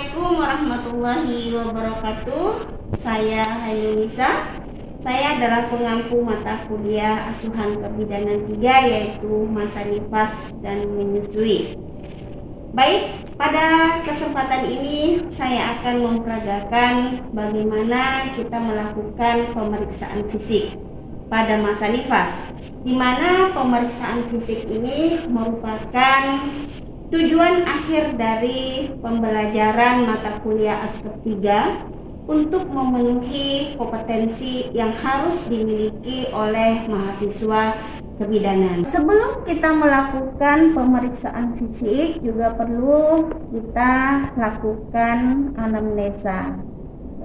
Assalamualaikum warahmatullahi wabarakatuh. Saya Hayunisa. Saya adalah pengampu mata kuliah asuhan kebidanan 3, yaitu masa nifas dan menyusui. Baik, pada kesempatan ini saya akan memperagakan bagaimana kita melakukan pemeriksaan fisik pada masa nifas, di mana pemeriksaan fisik ini merupakan tujuan akhir dari pembelajaran mata kuliah aspek 3 untuk memenuhi kompetensi yang harus dimiliki oleh mahasiswa kebidanan. Sebelum kita melakukan pemeriksaan fisik, juga perlu kita lakukan anamnesa.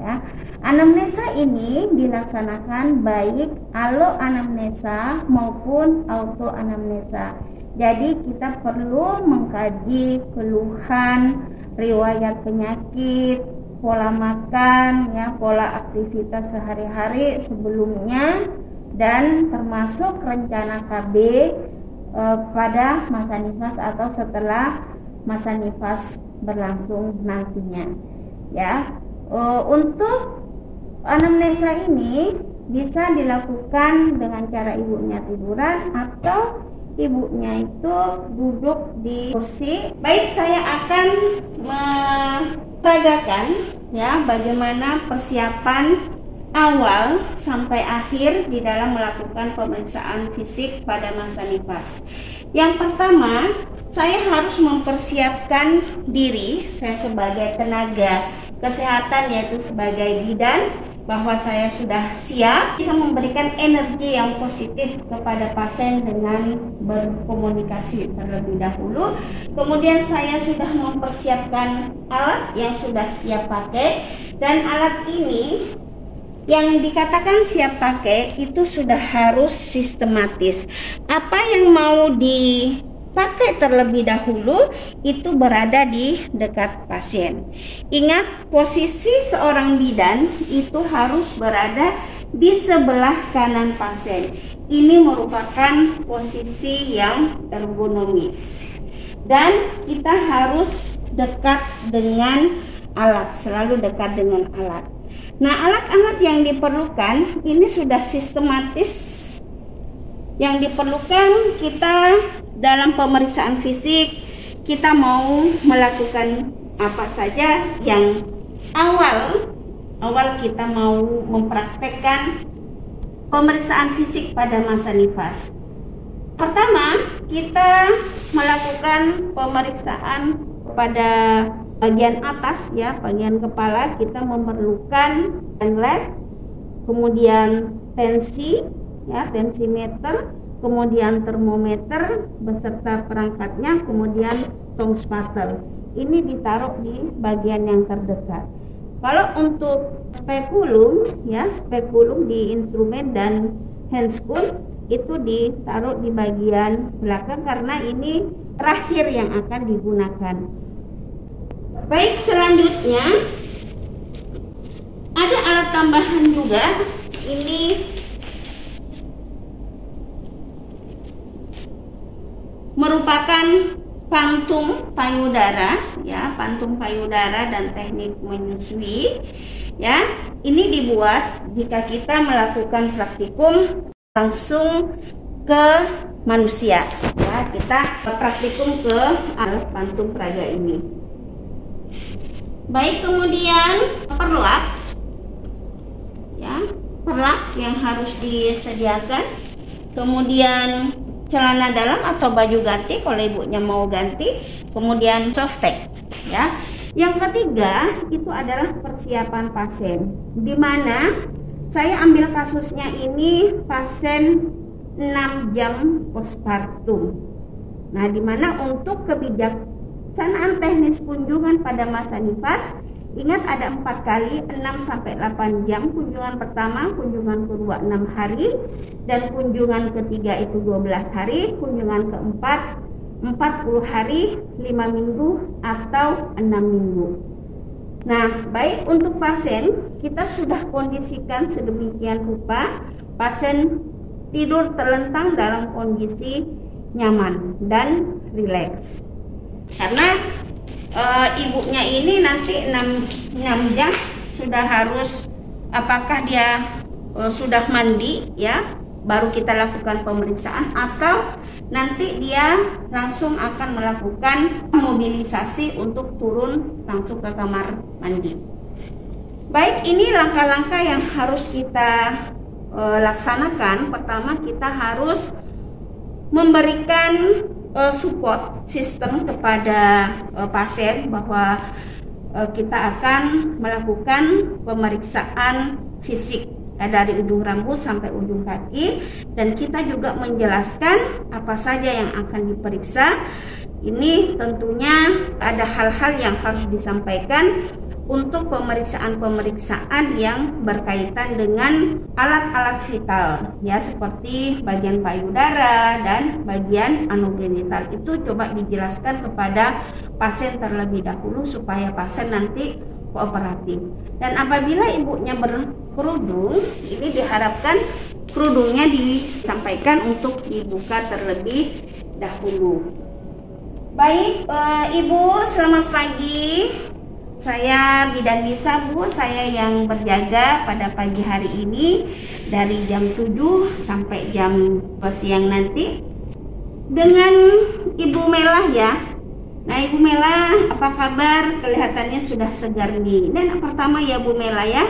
Ya. Anamnesa ini dilaksanakan baik alo anamnesa maupun auto anamnesa. Jadi kita perlu mengkaji keluhan, riwayat penyakit, pola makan, ya, pola aktivitas sehari-hari sebelumnya, dan termasuk rencana KB pada masa nifas atau setelah masa nifas berlangsung nantinya. Ya, untuk anamnesa ini bisa dilakukan dengan cara ibunya tiduran atau ibunya itu duduk di kursi. Baik, saya akan memperagakan ya bagaimana persiapan awal sampai akhir di dalam melakukan pemeriksaan fisik pada masa nifas. Yang pertama, saya harus mempersiapkan diri saya sebagai tenaga kesehatan, yaitu sebagai bidan, bahwa saya sudah siap bisa memberikan energi yang positif kepada pasien dengan berkomunikasi terlebih dahulu. Kemudian saya sudah mempersiapkan alat yang sudah siap pakai, dan alat ini yang dikatakan siap pakai itu sudah harus sistematis. Apa yang mau dipakai terlebih dahulu itu berada di dekat pasien. Ingat, posisi seorang bidan itu harus berada di sebelah kanan pasien. Ini merupakan posisi yang ergonomis, dan kita harus dekat dengan alat, selalu dekat dengan alat. Nah, alat-alat yang diperlukan ini sudah sistematis. Yang diperlukan kita dalam pemeriksaan fisik, kita mau melakukan apa saja. Yang awal kita mau mempraktekkan pemeriksaan fisik pada masa nifas. Pertama, kita melakukan pemeriksaan pada bagian atas, ya, bagian kepala. Kita memerlukan penlet, kemudian tensi, ya, tensimeter, kemudian termometer beserta perangkatnya, kemudian tong spatter. Ini ditaruh di bagian yang terdekat. Kalau untuk spekulum, ya, spekulum di instrumen dan handscoon itu ditaruh di bagian belakang karena ini terakhir yang akan digunakan. Baik, selanjutnya ada alat tambahan juga. Ini merupakan pantung payudara, ya, pantung payudara dan teknik menyusui. Ya, ini dibuat jika kita melakukan praktikum langsung ke manusia. Ya, kita praktikum ke alat pantung peraga ini. Baik, kemudian perlak, ya, perlak yang harus disediakan. Kemudian celana dalam atau baju ganti kalau ibunya mau ganti. Kemudian softtek, ya. Yang ketiga itu adalah persiapan pasien, di mana saya ambil kasusnya ini pasien 6 jam postpartum. Nah, di mana untuk kebijaksanaan teknis kunjungan pada masa nifas, ingat ada 4 kali, 6 sampai 8 jam. Kunjungan pertama, kunjungan kedua 6 hari, dan kunjungan ketiga itu 12 hari, kunjungan keempat 40 hari, 5 minggu atau 6 minggu. Nah, baik, untuk pasien kita sudah kondisikan sedemikian rupa pasien tidur terlentang dalam kondisi nyaman dan rileks. Karena ibunya ini nanti 6 jam sudah harus, apakah dia sudah mandi ya, baru kita lakukan pemeriksaan, atau nanti dia langsung akan melakukan mobilisasi untuk turun langsung ke kamar mandi. Baik, ini langkah-langkah yang harus kita laksanakan. Pertama, kita harus memberikan support sistem kepada pasien bahwa kita akan melakukan pemeriksaan fisik dari ujung rambut sampai ujung kaki, dan kita juga menjelaskan apa saja yang akan diperiksa. Ini tentunya ada hal-hal yang harus disampaikan untuk pemeriksaan-pemeriksaan yang berkaitan dengan alat-alat vital ya, seperti bagian payudara dan bagian anogenital. Itu coba dijelaskan kepada pasien terlebih dahulu supaya pasien nanti kooperatif. Dan apabila ibunya berkerudung, ini diharapkan kerudungnya disampaikan untuk dibuka terlebih dahulu. Baik, Ibu, selamat pagi. Saya Bidan Nisa, Bu. Saya yang berjaga pada pagi hari ini dari jam 7 sampai jam siang nanti dengan Ibu Melah ya. Nah, Ibu Melah, apa kabar? Kelihatannya sudah segar nih. Dan yang pertama ya Bu Melah ya.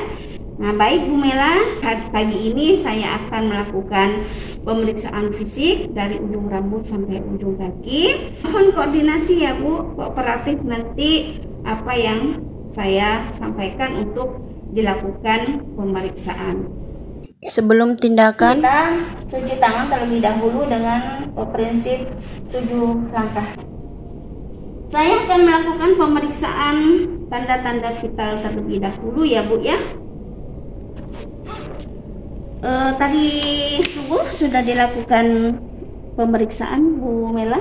Nah, baik Bu Melah, pagi ini saya akan melakukan pemeriksaan fisik dari ujung rambut sampai ujung kaki. Mohon koordinasi ya Bu, kooperatif nanti apa yang saya sampaikan untuk dilakukan pemeriksaan. Sebelum tindakan, kita cuci tangan terlebih dahulu dengan prinsip 7 langkah. Saya akan melakukan pemeriksaan tanda-tanda vital terlebih dahulu ya Bu ya. Tadi subuh sudah dilakukan pemeriksaan Bu Mela.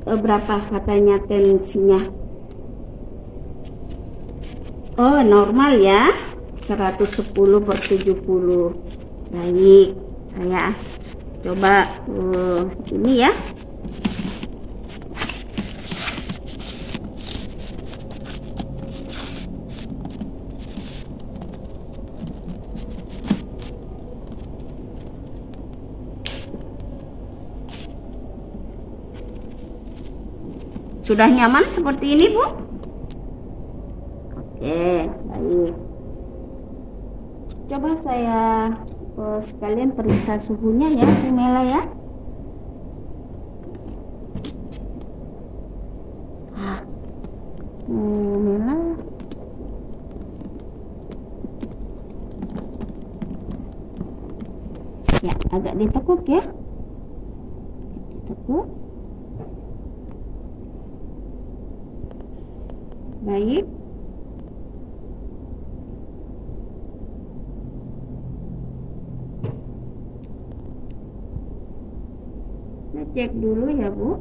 Berapa katanya tensinya? Oh, normal ya, 110/70. Baik, saya coba ini ya. Sudah nyaman seperti ini, Bu? Oke, baik. Coba saya sekalian periksa suhunya ya, Bu Mela ya. Bu Mela. Ya, agak ditekuk ya. Ditekuk. Baik. Saya cek dulu ya, Bu.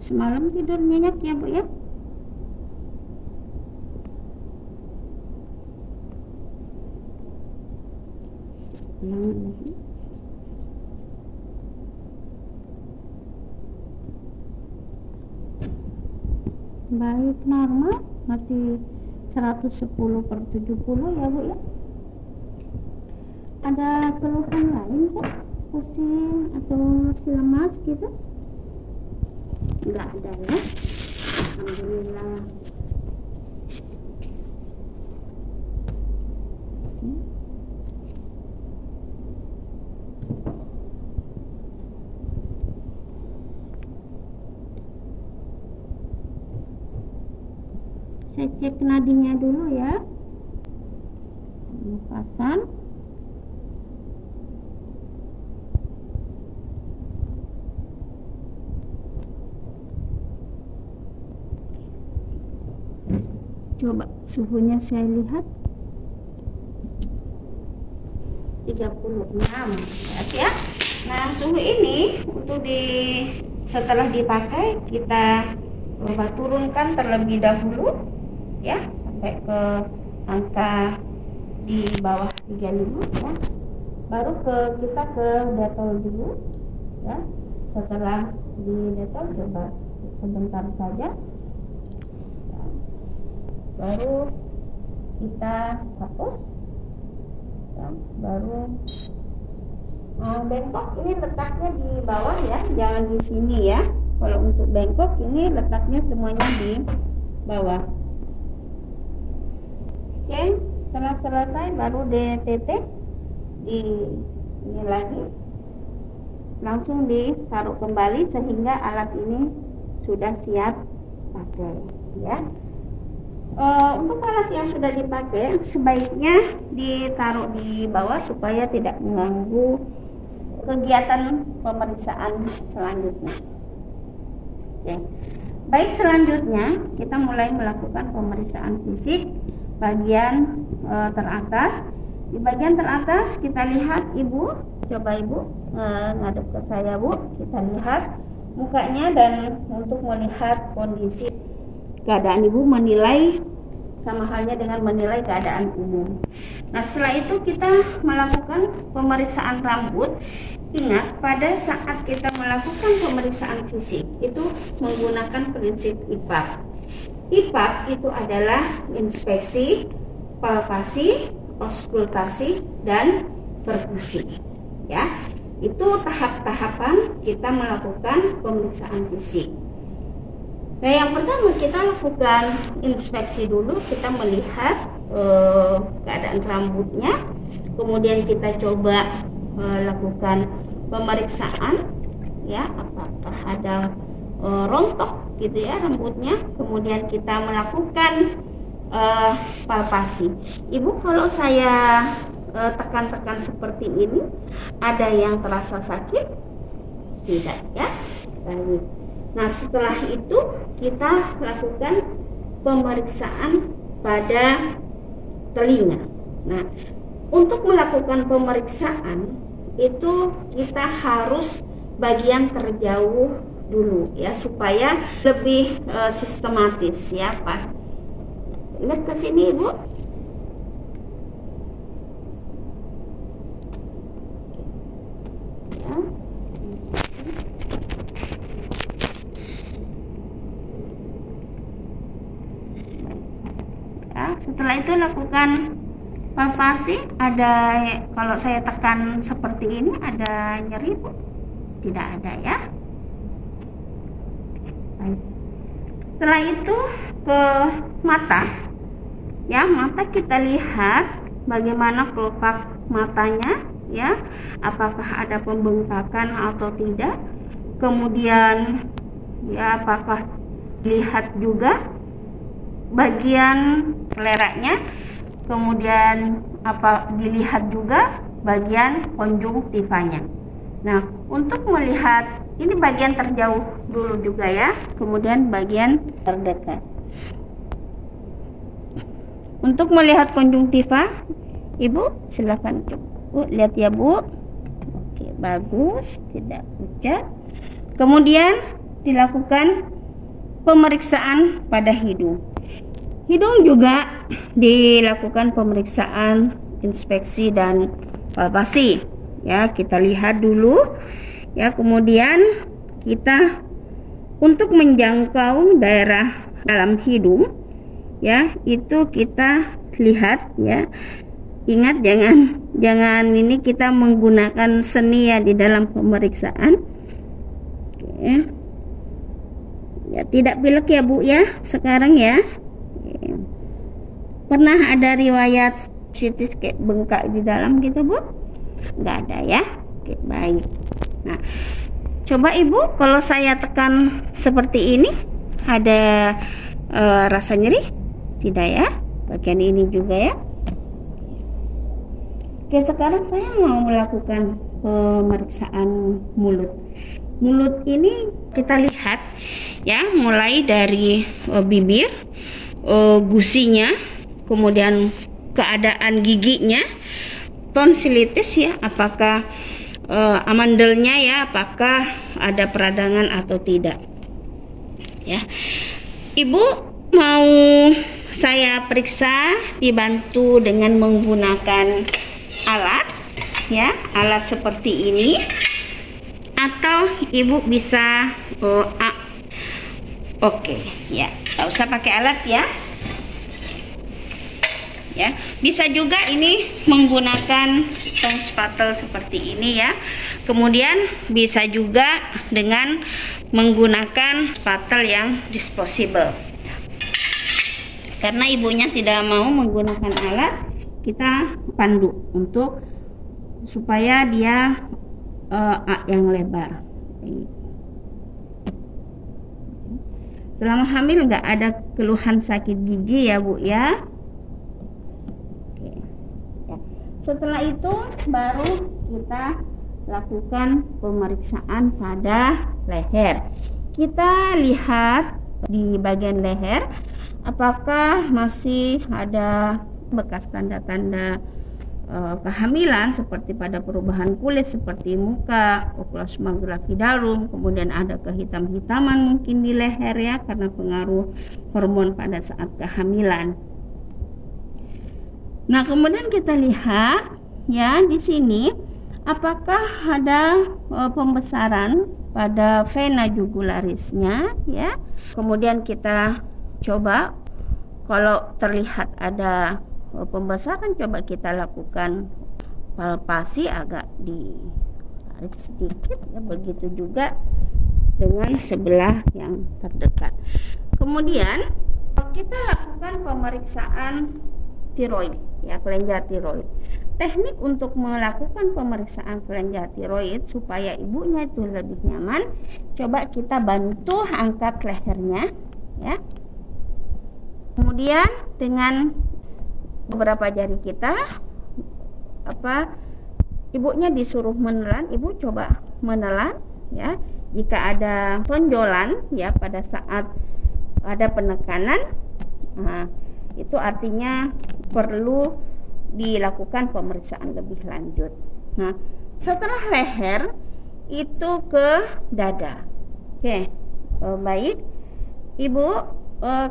Semalam tidur nyenyak ya Bu ya. Baik, normal, masih 110/70 ya Bu ya. Ada keluhan lain Bu? Pusing atau masih lemas gitu? Enggak ada ya. Alhamdulillah. Saya cek nadinya dulu ya. Nafasan. Coba suhunya saya lihat 36 ya. Nah, suhu ini untuk setelah dipakai kita coba turunkan terlebih dahulu ya sampai ke angka di bawah 35 ya. Baru kita ke detol dulu ya. Setelah di detol coba sebentar saja ya. Baru kita hapus ya. Baru bengkok ini letaknya di bawah ya, jangan di sini ya. Kalau untuk bengkok ini letaknya semuanya di bawah. Oke, setelah selesai baru DTT di ini lagi langsung ditaruh kembali sehingga alat ini sudah siap pakai ya. Untuk alat yang sudah dipakai sebaiknya ditaruh di bawah supaya tidak mengganggu kegiatan pemeriksaan selanjutnya. Oke. Baik, selanjutnya kita mulai melakukan pemeriksaan fisik bagian teratas. Di bagian teratas kita lihat Ibu, coba Ibu ngadep ke saya Bu, kita lihat mukanya dan untuk melihat kondisi keadaan Ibu, menilai sama halnya dengan menilai keadaan umum. Nah, setelah itu kita melakukan pemeriksaan rambut. Ingat, pada saat kita melakukan pemeriksaan fisik itu menggunakan prinsip IPAP. IPAP itu adalah inspeksi, palpasi, auskultasi, dan perkusi. Ya, itu tahap-tahapan kita melakukan pemeriksaan fisik. Nah, yang pertama kita lakukan inspeksi dulu, kita melihat keadaan rambutnya, kemudian kita coba lakukan pemeriksaan, ya apakah ada rontok gitu ya rambutnya, kemudian kita melakukan palpasi. Ibu, kalau saya tekan-tekan seperti ini, ada yang terasa sakit? Tidak ya? Baik. Nah, setelah itu kita lakukan pemeriksaan pada telinga. Nah, untuk melakukan pemeriksaan itu kita harus bagian terjauh dulu ya supaya lebih sistematis ya. Pas lihat ke sini Ibu. Setelah itu lakukan palpasi. Ada, kalau saya tekan seperti ini ada nyeri Bu? Tidak ada ya. Baik. Setelah itu ke mata ya, mata kita lihat bagaimana kelopak matanya ya, apakah ada pembengkakan atau tidak. Kemudian ya apakah lihat juga bagian leraknya, kemudian apa dilihat juga bagian konjungtivanya. Nah, untuk melihat ini bagian terjauh dulu juga ya, kemudian bagian terdekat. Untuk melihat konjungtiva, Ibu silakan Bu, lihat ya Bu. Oke, bagus, tidak pucat. Kemudian dilakukan pemeriksaan pada hidung. Hidung juga dilakukan pemeriksaan, inspeksi dan palpasi. Ya, kita lihat dulu. Ya, kemudian kita untuk menjangkau daerah dalam hidung, ya, itu kita lihat ya. Ingat jangan ini kita menggunakan seni ya di dalam pemeriksaan. Oke. Ya, tidak pilek ya Bu ya sekarang ya. Pernah ada riwayat sitis kayak bengkak di dalam gitu Bu? Nggak ada ya. Oke, baik. Nah, coba Ibu kalau saya tekan seperti ini, ada rasa nyeri? Tidak ya? Bagian ini juga ya. Oke, sekarang saya mau melakukan pemeriksaan mulut. Mulut ini kita lihat ya, mulai dari bibir, gusinya, kemudian keadaan giginya, tonsilitis ya, apakah amandelnya ya, apakah ada peradangan atau tidak. Ya, Ibu mau saya periksa dibantu dengan menggunakan alat, ya, alat seperti ini, atau Ibu bisa oke, ya, nggak usah pakai alat ya. Ya, bisa juga ini menggunakan tong spatel seperti ini ya. Kemudian bisa juga dengan menggunakan spatel yang disposable. Karena ibunya tidak mau menggunakan alat, kita pandu untuk supaya dia yang lebar. Selama hamil nggak ada keluhan sakit gigi ya Bu ya. Setelah itu baru kita lakukan pemeriksaan pada leher. Kita lihat di bagian leher apakah masih ada bekas tanda-tanda kehamilan seperti pada perubahan kulit seperti muka, okulus magulakidarum, kemudian ada kehitam-hitaman mungkin di leher ya karena pengaruh hormon pada saat kehamilan. Nah, kemudian kita lihat ya di sini apakah ada pembesaran pada vena jugularisnya ya. Kemudian kita coba kalau terlihat ada pembesaran, coba kita lakukan palpasi agak ditarik sedikit ya, begitu juga dengan sebelah yang terdekat. Kemudian kita lakukan pemeriksaan tiroid ya, kelenjar tiroid. Teknik untuk melakukan pemeriksaan kelenjar tiroid supaya ibunya itu lebih nyaman, coba kita bantu angkat lehernya ya. Kemudian dengan beberapa jari kita ibunya disuruh menelan, ibu coba menelan ya. Jika ada tonjolan ya pada saat ada penekanan, itu artinya perlu dilakukan pemeriksaan lebih lanjut. Nah, setelah leher itu ke dada. Oke, baik, Ibu,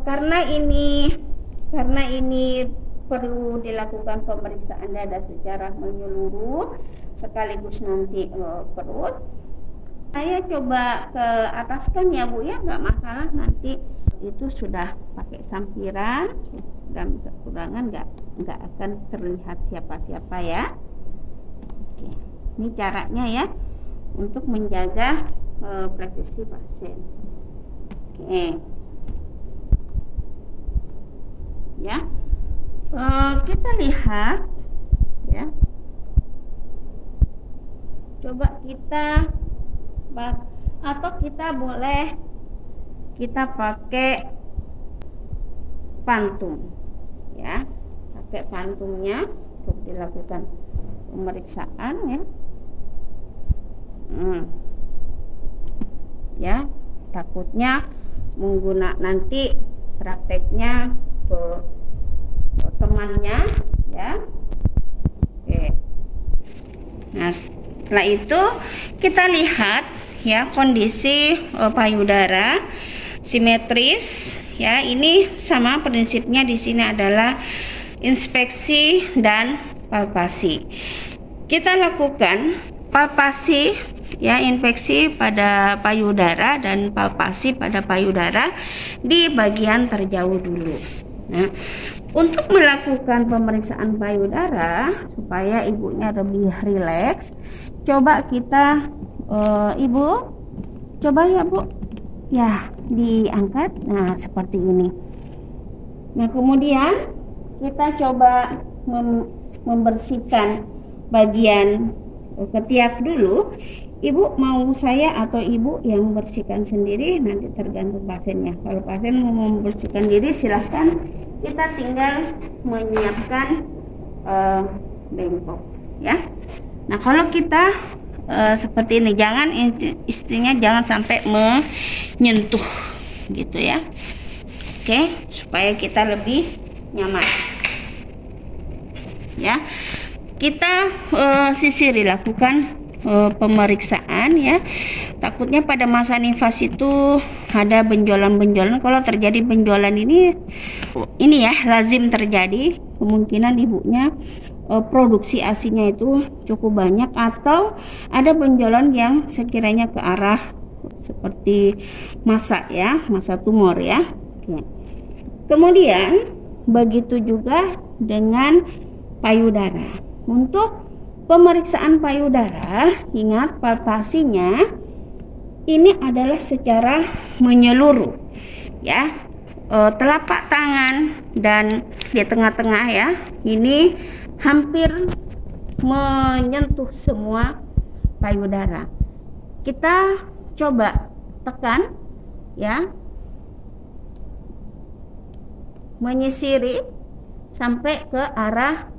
karena ini perlu dilakukan pemeriksaan dada secara menyeluruh sekaligus nanti perut. Saya coba ke ataskan ya Bu ya, nggak masalah, nanti itu sudah pakai sampiran, sudah bisa kurangan, nggak akan terlihat siapa-siapa ya. Oke, ini caranya ya untuk menjaga privasi pasien. Oke, ya, kita lihat ya, coba kita atau kita boleh kita pakai pantum ya, pakai pantumnya untuk dilakukan pemeriksaan ya. Ya, takutnya menggunakan nanti prakteknya ke temannya ya. Oke. Nah, setelah itu kita lihat ya kondisi payudara simetris ya. Ini sama prinsipnya di sini adalah inspeksi dan palpasi. Kita lakukan palpasi ya, inspeksi pada payudara dan palpasi pada payudara di bagian terjauh dulu. Nah, untuk melakukan pemeriksaan payudara supaya ibunya lebih rileks, coba kita Ibu coba ya Bu ya, diangkat. Nah, seperti ini. Nah, kemudian kita coba membersihkan bagian ketiak dulu. Ibu mau saya atau Ibu yang bersihkan sendiri, nanti tergantung pasiennya. Kalau pasien mau membersihkan diri silahkan, kita tinggal menyiapkan bengkok ya. Nah, kalau kita seperti ini, jangan istrinya jangan sampai menyentuh gitu ya. Oke, supaya kita lebih nyaman ya. Kita sisiri, lakukan pemeriksaan ya. Takutnya pada masa nifas itu ada benjolan-benjolan. Kalau terjadi benjolan ini ya lazim terjadi, kemungkinan ibunya produksi ASINya itu cukup banyak, atau ada benjolan yang sekiranya ke arah seperti massa tumor ya. Oke. Kemudian begitu juga dengan payudara. Untuk pemeriksaan payudara, ingat palpasinya ini adalah secara menyeluruh ya. Telapak tangan dan di tengah-tengah ya, ini hampir menyentuh semua payudara. Kita coba tekan ya, menyisiri sampai ke arah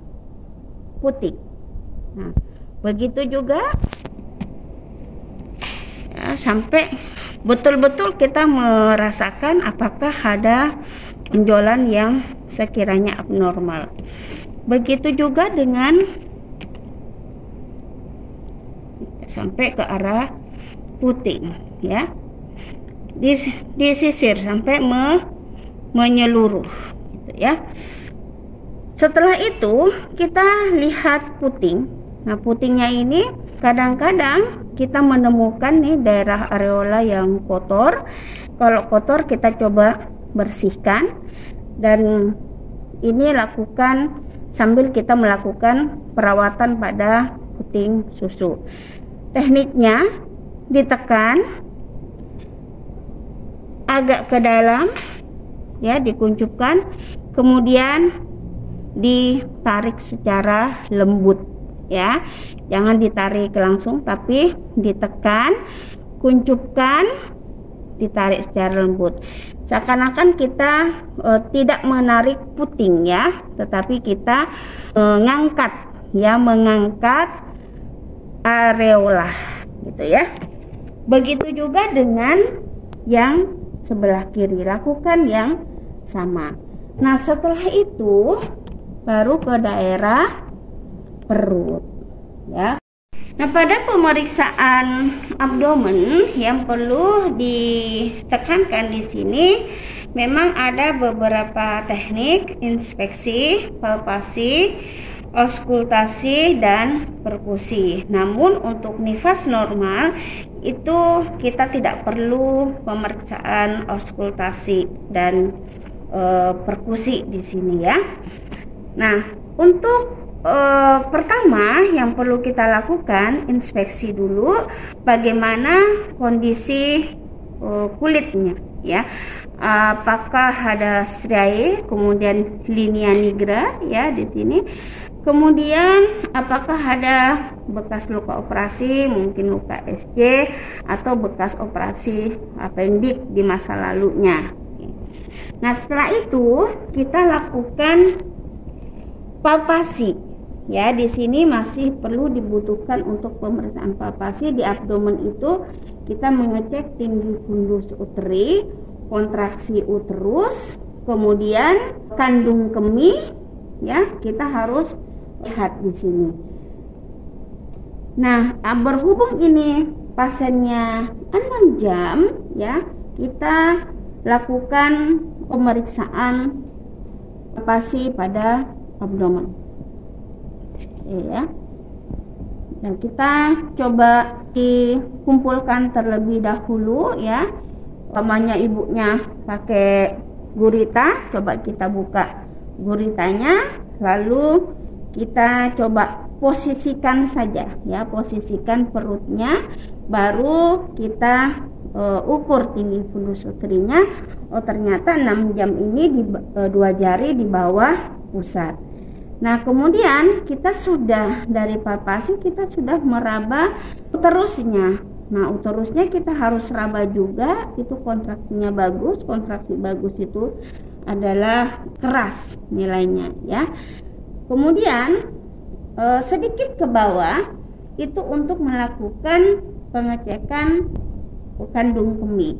putik. Nah, begitu juga ya, sampai betul-betul kita merasakan apakah ada benjolan yang sekiranya abnormal. Begitu juga dengan sampai ke arah puting ya, disisir sampai menyeluruh gitu ya. Setelah itu kita lihat puting. Nah, putingnya ini kadang-kadang kita menemukan nih daerah areola yang kotor. Kalau kotor kita coba bersihkan, dan ini lakukan sambil kita melakukan perawatan pada puting susu. Tekniknya ditekan agak ke dalam ya, dikuncupkan, kemudian ditarik secara lembut ya, jangan ditarik langsung tapi ditekan, kuncupkan, ditarik secara lembut, seakan-akan kita tidak menarik puting ya, tetapi kita mengangkat areola gitu ya. Begitu juga dengan yang sebelah kiri, lakukan yang sama. Nah, setelah itu baru ke daerah perut ya. Nah, pada pemeriksaan abdomen yang perlu ditekankan di sini memang ada beberapa teknik: inspeksi, palpasi, auskultasi, dan perkusi. Namun untuk nifas normal itu kita tidak perlu pemeriksaan auskultasi dan perkusi di sini ya. Nah, untuk pertama yang perlu kita lakukan, inspeksi dulu bagaimana kondisi kulitnya ya. Apakah ada striae, kemudian linea nigra ya di sini. Kemudian apakah ada bekas luka operasi, mungkin luka SC atau bekas operasi apendik di masa lalunya. Nah, setelah itu kita lakukan palpasi ya. Di sini masih perlu dibutuhkan untuk pemeriksaan palpasi. Di abdomen itu kita mengecek tinggi fundus uteri, kontraksi uterus, kemudian kandung kemih ya, kita harus lihat di sini. Nah, berhubung ini pasiennya 6 jam ya, kita lakukan pemeriksaan palpasi pada abdomen ya. Dan kita coba dikumpulkan terlebih dahulu ya. Umpamanya ibunya pakai gurita, coba kita buka guritanya, lalu kita coba posisikan saja ya, posisikan perutnya, baru kita ukur tinggi fundus uterinya. Oh, ternyata 6 jam ini 2 jari di bawah pusat. Nah, kemudian kita sudah dari palpasi kita sudah meraba uterusnya. Nah, uterusnya kita harus raba juga, itu kontraksinya bagus. Kontraksi bagus itu adalah keras nilainya ya. Kemudian sedikit ke bawah itu untuk melakukan pengecekan kandung kemih.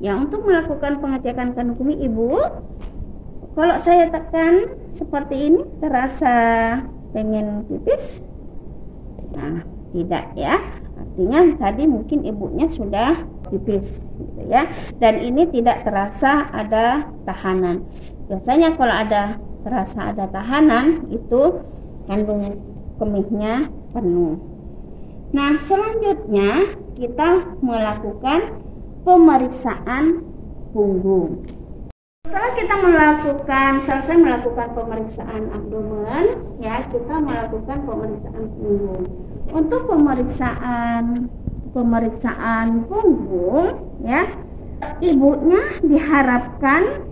Ya, untuk melakukan pengecekan kandung kemih, ibu, kalau saya tekan seperti ini terasa pengen pipis? Nah, tidak ya. artinya tadi mungkin ibunya sudah pipis gitu ya, dan ini tidak terasa ada tahanan. Biasanya kalau terasa ada tahanan itu kandung kemihnya penuh. Nah, selanjutnya kita melakukan pemeriksaan punggung. Setelah kita selesai melakukan pemeriksaan abdomen, ya, kita melakukan pemeriksaan punggung. Untuk pemeriksaan punggung, ya, ibunya diharapkan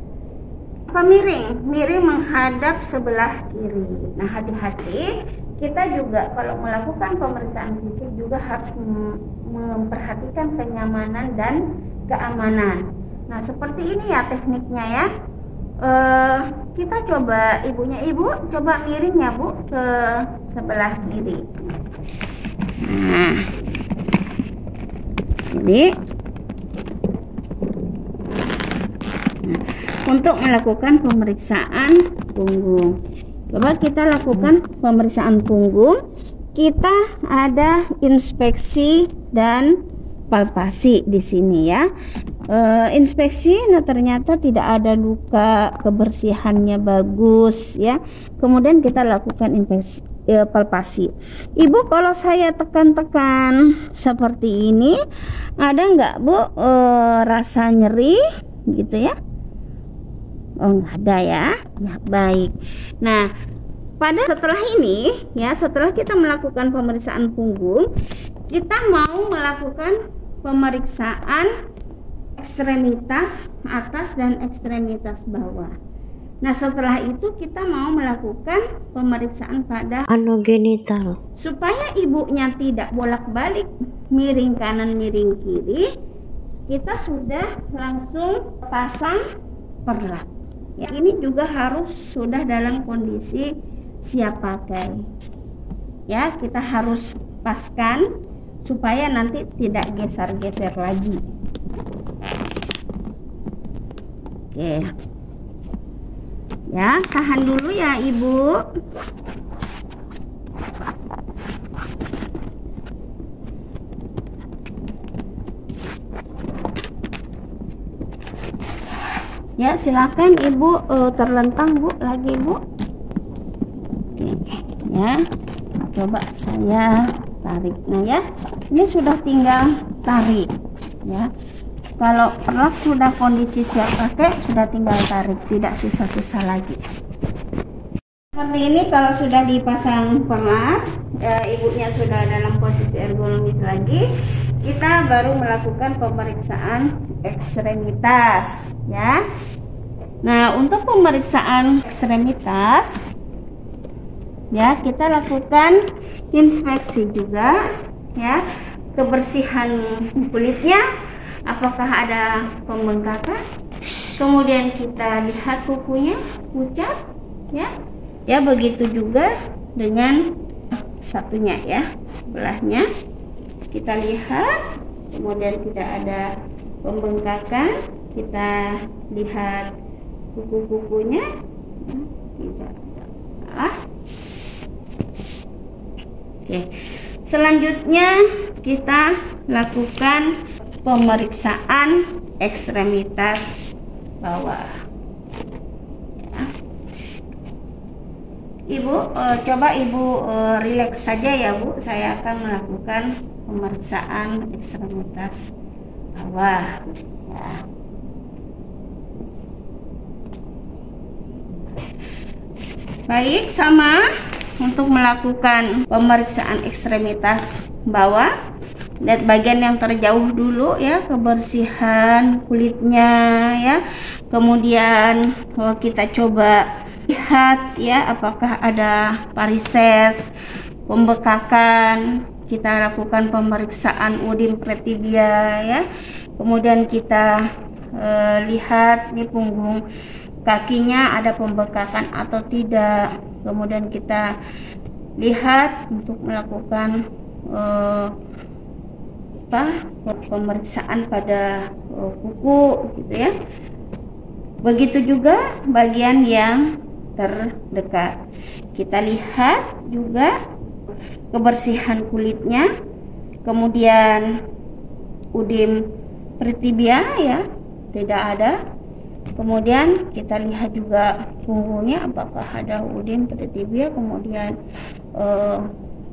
miring menghadap sebelah kiri. Nah, hati-hati, kita juga kalau melakukan pemeriksaan fisik juga harus memperhatikan kenyamanan dan keamanan. Nah, seperti ini ya tekniknya ya. Kita coba, ibu coba miring ya Bu ke sebelah kiri. Nah, jadi untuk melakukan pemeriksaan punggung, coba kita lakukan pemeriksaan punggung. Kita ada inspeksi dan palpasi di sini ya. Inspeksi, nah ternyata tidak ada luka, kebersihannya bagus ya. Kemudian kita lakukan palpasi. Ibu, kalau saya tekan-tekan seperti ini, ada nggak Bu rasa nyeri gitu ya? Oh, nggak ada ya. Ya, baik. Nah, setelah ini ya, setelah kita melakukan pemeriksaan punggung, kita mau melakukan pemeriksaan ekstremitas atas dan ekstremitas bawah. Nah, setelah itu kita mau melakukan pemeriksaan pada anogenital. Supaya ibunya tidak bolak-balik miring kanan miring kiri, kita sudah langsung pasang perlak. Ya, ini juga harus sudah dalam kondisi siap pakai. Ya, kita harus paskan supaya nanti tidak geser-geser lagi. Oke. Ya, tahan dulu ya Ibu. Ya, silakan Ibu terlentang Bu, lagi Bu. Oke, ya. Coba saya tarik. Nah ya, ini sudah tinggal tarik ya. Kalau perlak sudah kondisi siap pakai, sudah tinggal tarik, tidak susah-susah lagi. Seperti ini kalau sudah dipasang perlak, ibunya sudah dalam posisi ergonomis lagi, kita baru melakukan pemeriksaan ekstremitas ya. Nah, untuk pemeriksaan ekstremitas ya, kita lakukan inspeksi juga ya, kebersihan kulitnya, apakah ada pembengkakan, kemudian kita lihat kukunya pucat ya. Ya, begitu juga dengan satunya ya, sebelahnya kita lihat, kemudian tidak ada pembengkakan, kita lihat kuku-kukunya tidak ada masalah. Oke, selanjutnya kita lakukan pemeriksaan ekstremitas bawah ya. Ibu, coba Ibu rileks saja ya Bu, saya akan melakukan pemeriksaan ekstremitas bawah ya. Baik, sama untuk melakukan pemeriksaan ekstremitas bawah, lihat bagian yang terjauh dulu ya, kebersihan kulitnya ya. Kemudian kita coba lihat ya, apakah ada varises, pembekakan. Kita lakukan pemeriksaan udin pretibia ya. Kemudian kita lihat di punggung kakinya ada pembekakan atau tidak. Kemudian kita lihat untuk melakukan pemeriksaan pada kuku gitu ya. Begitu juga bagian yang terdekat, kita lihat juga kebersihan kulitnya Kemudian udim Pritibia ya, tidak ada. Kemudian kita lihat juga punggungnya apakah ada udim Pritibia, kemudian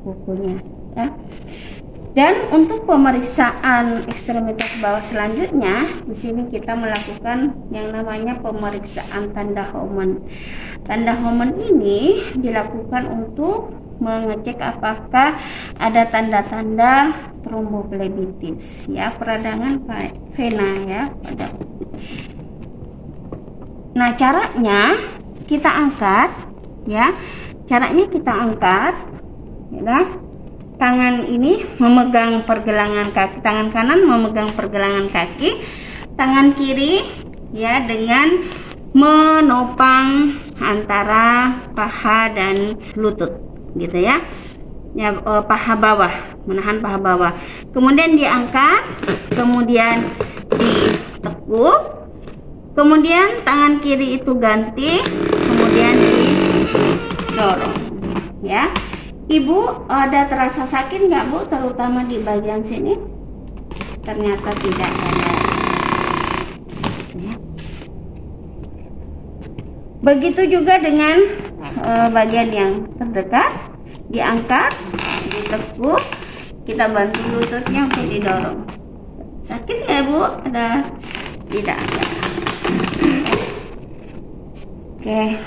kukunya ya. Dan untuk pemeriksaan ekstremitas bawah selanjutnya, di sini kita melakukan yang namanya pemeriksaan tanda Homan. Tanda Homan ini dilakukan untuk mengecek apakah ada tanda-tanda tromboflebitis ya, peradangan vena ya pada. Nah, caranya kita angkat ya. Caranya kita angkat ya. Tangan ini memegang pergelangan kaki, tangan kanan memegang pergelangan kaki, tangan kiri ya dengan menopang antara paha dan lutut gitu ya. Ya, paha bawah, menahan paha bawah. Kemudian diangkat, kemudian ditekuk. Kemudian tangan kiri itu ganti, kemudian didorong ya. Ibu ada terasa sakit nggak Bu, terutama di bagian sini? Ternyata tidak ada. Begitu juga dengan bagian yang terdekat, diangkat, ditekuk, kita bantu lututnya untuk didorong. Sakit ya Bu? Ada? Tidak ada. Oke,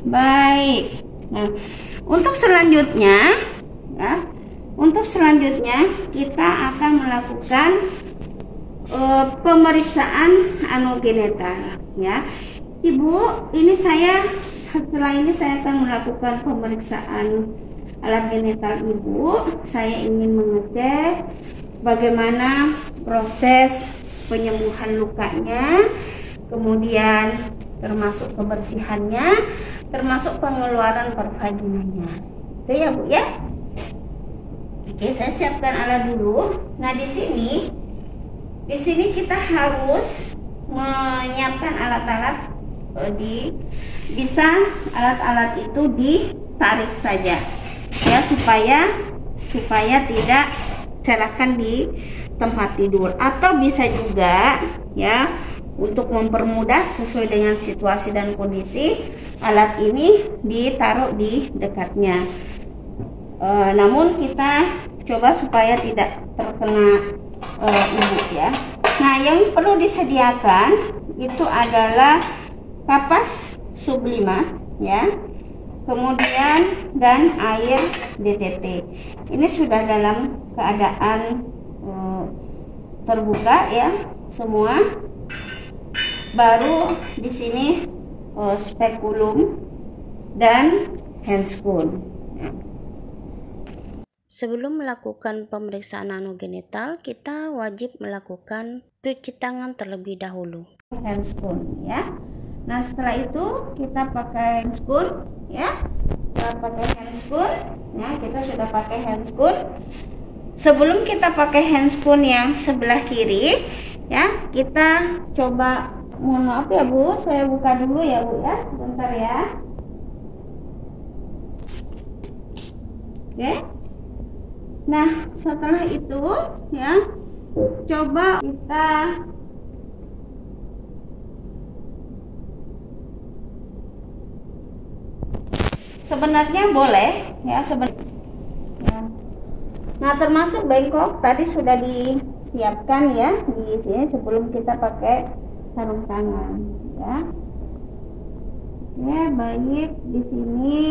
baik. Nah, untuk selanjutnya kita akan melakukan pemeriksaan anogenital ya. Ibu, ini setelah ini saya akan melakukan pemeriksaan alat genital Ibu. Saya ingin mengecek bagaimana proses penyembuhan lukanya, kemudian termasuk kebersihannya, termasuk pengeluaran pervaginanya. Itu ya Bu ya. Oke, saya siapkan alat dulu. Nah, di sini kita harus menyiapkan alat-alat bisa alat-alat itu ditarik saja ya, supaya tidak serahkan di tempat tidur, atau bisa juga ya untuk mempermudah sesuai dengan situasi dan kondisi, alat ini ditaruh di dekatnya. Namun kita coba supaya tidak terkena ibu ya. Nah, yang perlu disediakan itu adalah kapas sublima ya, kemudian dan air DTT. Ini sudah dalam keadaan terbuka ya semua. Baru di sini spekulum dan handscoon. Sebelum melakukan pemeriksaan anogenital, kita wajib melakukan cuci tangan terlebih dahulu. Handscoon ya. Nah, setelah itu kita pakai handscoon ya. Kita pakai handscoon ya, kita sudah pakai handscoon. Sebelum kita pakai handscoon yang sebelah kiri ya, kita coba, mohon maaf ya Bu, saya buka dulu ya Bu ya, sebentar ya. Oke. Nah, setelah itu ya, coba kita sebenarnya boleh ya, ya. Nah, termasuk bengkok tadi sudah disiapkan ya di sini sebelum kita pakai sarung tangan ya. Oke, baik, di sini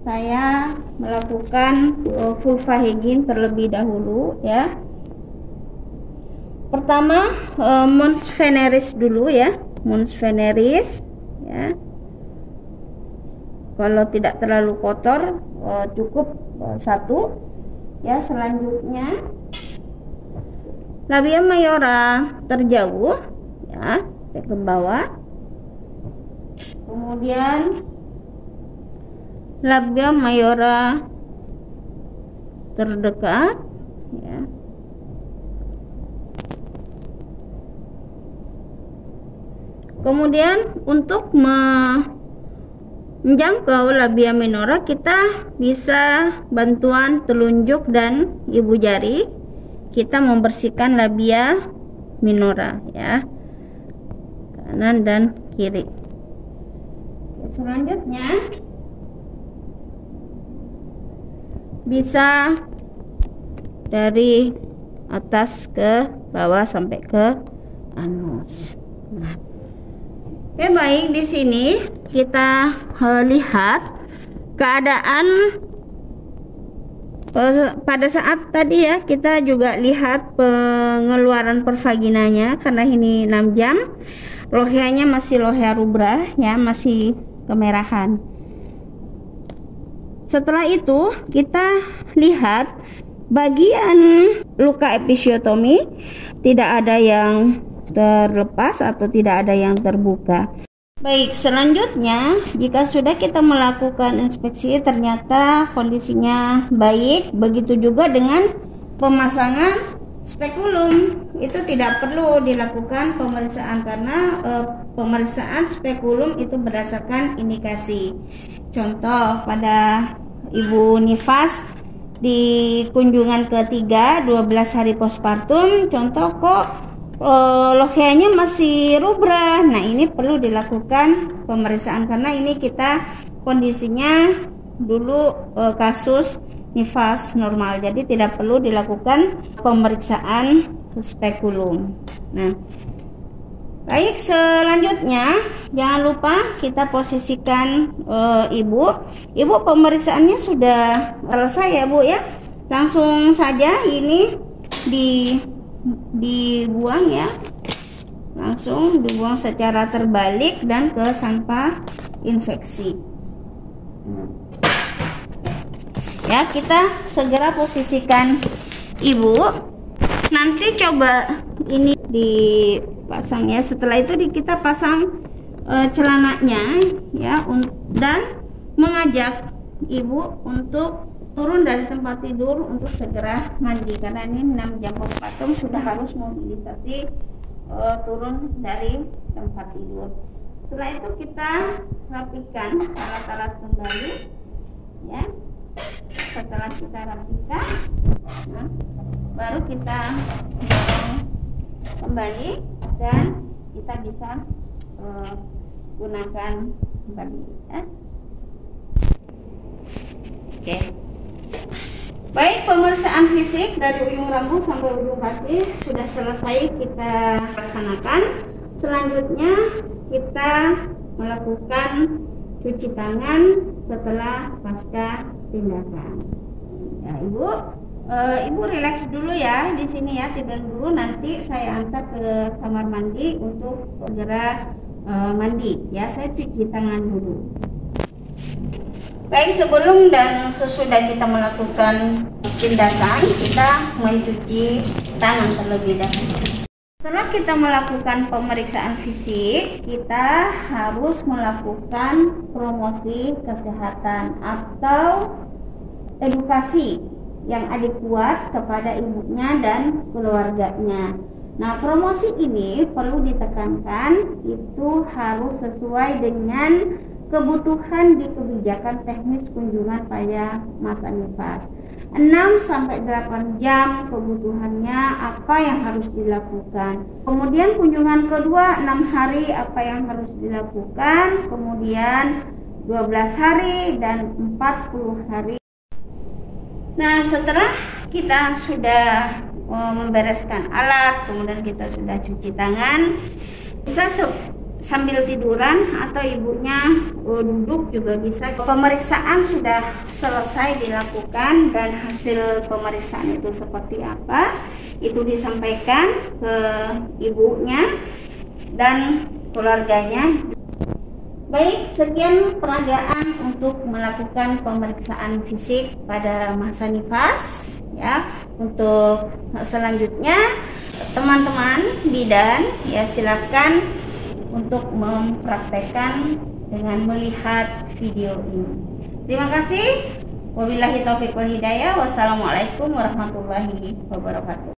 saya melakukan vulva hygiene terlebih dahulu ya. Pertama mons veneris dulu ya, mons veneris ya. Kalau tidak terlalu kotor cukup satu ya. Selanjutnya labia mayora terjauh ya, ke bawah. Kemudian labia mayora terdekat ya. Kemudian untuk menjangkau labia minora, kita bisa bantuan telunjuk dan ibu jari kita membersihkan labia minora ya, kanan dan kiri. Selanjutnya bisa dari atas ke bawah sampai ke anus. Nah, oke, baik, di sini kita lihat keadaan pada saat tadi ya, kita juga lihat pengeluaran pervaginanya karena ini 6 jam. Loheanya masih lohea rubra ya, masih kemerahan. Setelah itu kita lihat bagian luka episiotomi, tidak ada yang terlepas atau tidak ada yang terbuka. Baik, selanjutnya jika sudah kita melakukan inspeksi ternyata kondisinya baik, begitu juga dengan pemasangan spekulum. Itu tidak perlu dilakukan pemeriksaan karena pemeriksaan spekulum itu berdasarkan indikasi. Contoh pada ibu nifas di kunjungan ketiga 12 hari postpartum, contoh kok loheanya masih rubra. Nah, ini perlu dilakukan pemeriksaan karena ini kita kondisinya dulu kasus nifas normal, jadi tidak perlu dilakukan pemeriksaan spekulum. Nah, baik, selanjutnya jangan lupa kita posisikan ibu. Ibu pemeriksaannya sudah selesai ya Bu ya. Langsung saja ini dibuang ya, langsung dibuang secara terbalik dan ke sampah infeksi. Ya, kita segera posisikan ibu. Nanti coba ini dipasang ya. Setelah itu kita pasang celananya ya, dan mengajak ibu untuk turun dari tempat tidur untuk segera mandi karena ini 6 jam postpartum sudah harus mobilisasi turun dari tempat tidur. Setelah itu kita rapikan alat-alat kembali ya. Setelah kita rapikan, nah, baru kita dorong kembali dan kita bisa gunakan kembali ya. Oke. Baik, pemeriksaan fisik dari ujung rambut sampai ujung kaki sudah selesai kita laksanakan. Selanjutnya kita melakukan cuci tangan setelah pasca tindakan. Ya, Ibu rileks dulu ya di sini ya, tidur dulu, nanti saya antar ke kamar mandi untuk segera mandi ya. Saya cuci tangan dulu. Baik, sebelum dan sesudah kita melakukan tindakan, kita mencuci tangan terlebih dahulu. Setelah kita melakukan pemeriksaan fisik, kita harus melakukan promosi kesehatan atau edukasi yang adekuat kepada ibunya dan keluarganya. Nah, promosi ini perlu ditekankan, itu harus sesuai dengan kebutuhan di kebijakan teknis kunjungan pada masa nifas. 6-8 jam kebutuhannya apa yang harus dilakukan. Kemudian kunjungan kedua 6 hari apa yang harus dilakukan. Kemudian 12 hari dan 40 hari. Nah, setelah kita sudah membereskan alat, kemudian kita sudah cuci tangan, bisa sambil tiduran atau ibunya duduk juga bisa. Pemeriksaan sudah selesai dilakukan dan hasil pemeriksaan itu seperti apa, itu disampaikan ke ibunya dan keluarganya. Baik, sekian peragaan untuk melakukan pemeriksaan fisik pada masa nifas ya. Untuk selanjutnya teman-teman bidan ya, silakan untuk mempraktekkan dengan melihat video ini. Terima kasih. Wabillahi taufiq wal hidayah. Wassalamualaikum warahmatullahi wabarakatuh.